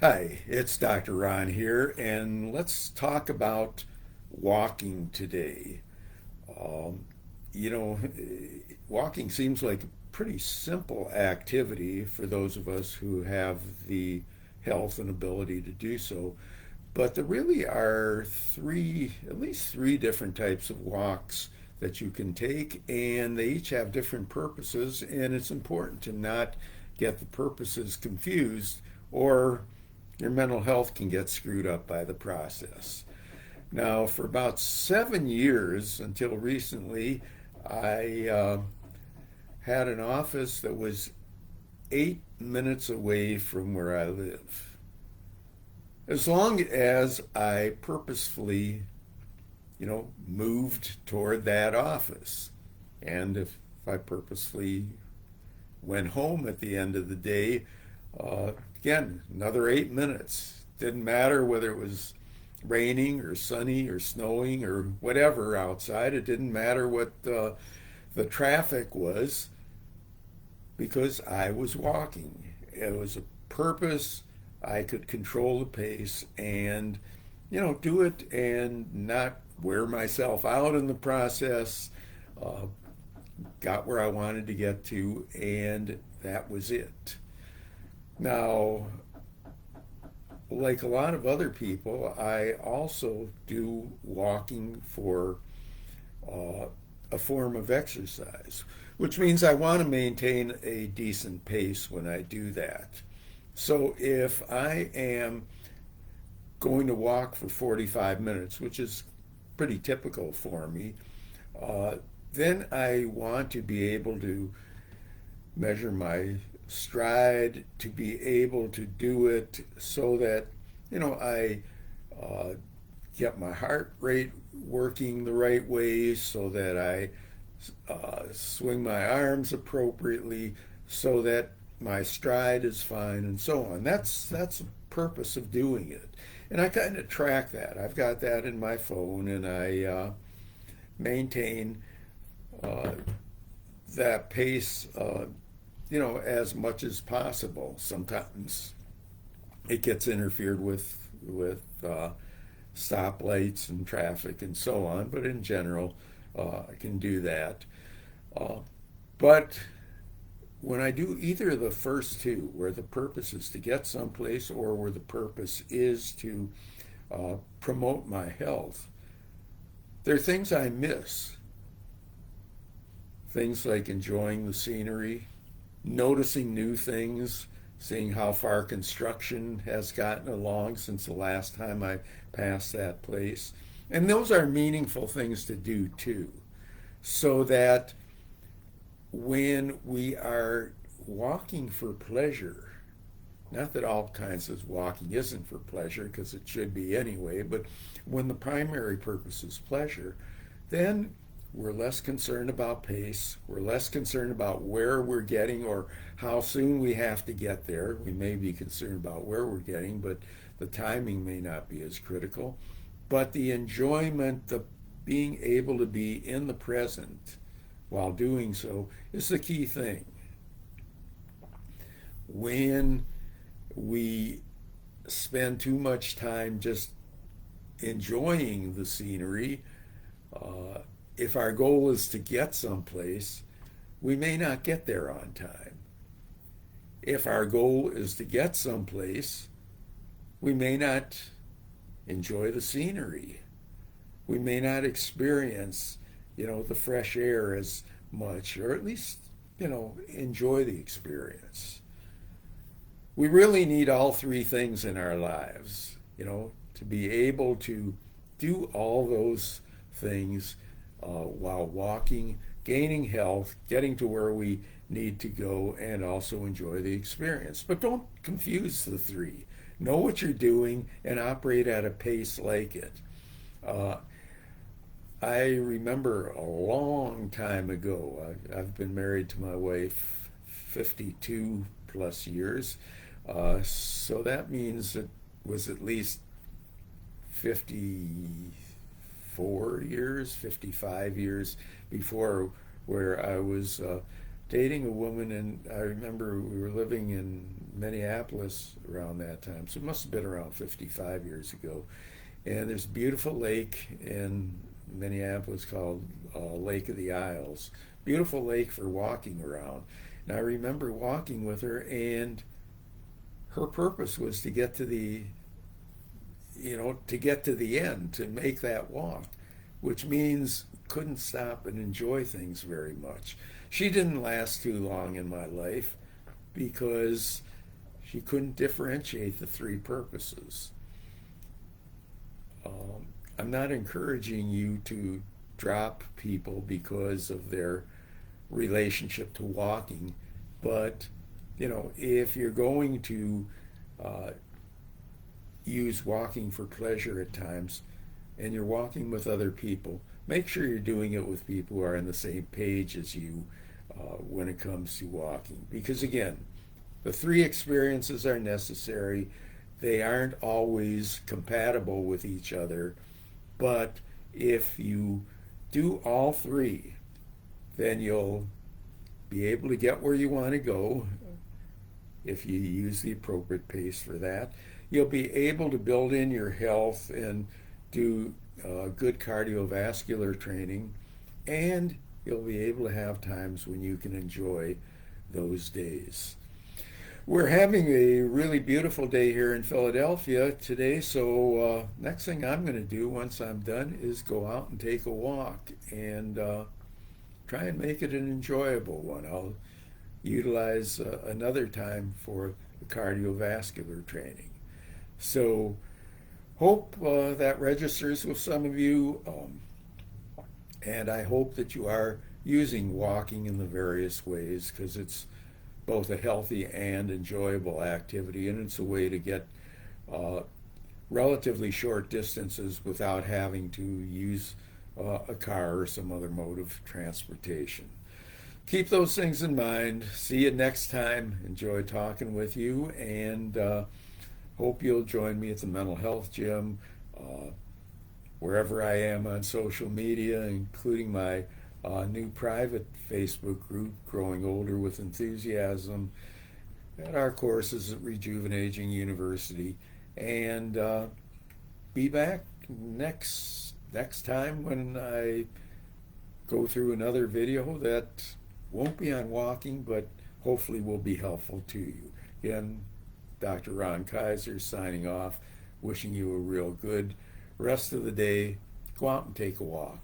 Hi, it's Dr. Ron here, and let's talk about walking today. Um, you know, Walking seems like a pretty simple activity for those of us who have the health and ability to do so. But there really are at least three different types of walks that you can take, and they each have different purposes, and it's important to not get the purposes confused or your mental health can get screwed up by the process. Now, for about 7 years until recently, I had an office that was 8 minutes away from where I live. As long as I purposefully, moved toward that office. And if I purposefully went home at the end of the day, again, another 8 minutes. Didn't matter whether it was raining or sunny or snowing or whatever outside. It didn't matter what the traffic was because I was walking. It was a purpose. I could control the pace and, do it and not wear myself out in the process. Uh, got where I wanted to get to, and that was it. Now, like a lot of other people, I also do walking for uh, a form of exercise, which means I want to maintain a decent pace when I do that. So if I am going to walk for 45 minutes, which is pretty typical for me, uh, then I want to be able to measure my stride, to be able to do it so that, I uh, get my heart rate working the right way, so that I swing my arms appropriately, so that my stride is fine, and so on. That's the purpose of doing it, and I kind of track that. I've got that in my phone, and I maintain uh, that pace, as much as possible. Sometimes it gets interfered with stoplights and traffic and so on, but in general, I can do that. Uh, but when I do either of the first two, where the purpose is to get someplace or where the purpose is to promote my health, there are things I miss. Things like enjoying the scenery, noticing new things, seeing how far construction has gotten along since the last time I passed that place. And those are meaningful things to do too, so that when we are walking for pleasure, not that all kinds of walking isn't for pleasure, because it should be anyway, but when the primary purpose is pleasure, then we're less concerned about pace. We're less concerned about where we're getting or how soon we have to get there. We may be concerned about where we're getting, but the timing may not be as critical. But the enjoyment, the being able to be in the present while doing so, is the key thing. When we spend too much time just enjoying the scenery, uh, if our goal is to get someplace, we may not get there on time. If our goal is to get someplace, we may not enjoy the scenery. We may not experience, the fresh air as much, or at least, enjoy the experience. We really need all three things in our lives, to be able to do all those things while walking, gaining health, getting to where we need to go, and also enjoy the experience. But don't confuse the three. Know what you're doing and operate at a pace like it. Uh, I remember a long time ago, I've been married to my wife 52 plus years, so that means it was at least 54 years, 55 years before, where I was dating a woman, and I remember we were living in Minneapolis around that time, so it must have been around 55 years ago. And there's a beautiful lake in Minneapolis called Lake of the Isles. Beautiful lake for walking around. And I remember walking with her, and her purpose was to get to the end, to make that walk, which means couldn't stop and enjoy things very much. She didn't last too long in my life because she couldn't differentiate the three purposes. I'm not encouraging you to drop people because of their relationship to walking, but if you're going to use walking for pleasure at times and you're walking with other people, make sure you're doing it with people who are on the same page as you when it comes to walking. Because again, the three experiences are necessary. They aren't always compatible with each other, but if you do all three, then you'll be able to get where you want to go if you use the appropriate pace for that. You'll be able to build in your health and do good cardiovascular training, and you'll be able to have times when you can enjoy those days. We're having a really beautiful day here in Philadelphia today, so next thing I'm going to do once I'm done is go out and take a walk and try and make it an enjoyable one. I'll utilize another time for the cardiovascular training. So hope that registers with some of you, and I hope that you are using walking in the various ways, because it's both a healthy and enjoyable activity, and it's a way to get relatively short distances without having to use a car or some other mode of transportation. Keep those things in mind. See you next time. Enjoy talking with you, and hope you'll join me at the Mental Health Gym, wherever I am on social media, including my new private Facebook group, Growing Older with Enthusiasm, at our courses at Rejuvenating University. And be back next time when I go through another video that won't be on walking, but hopefully will be helpful to you. Again, Dr. Ron Kaiser signing off, wishing you a real good rest of the day. Go out and take a walk.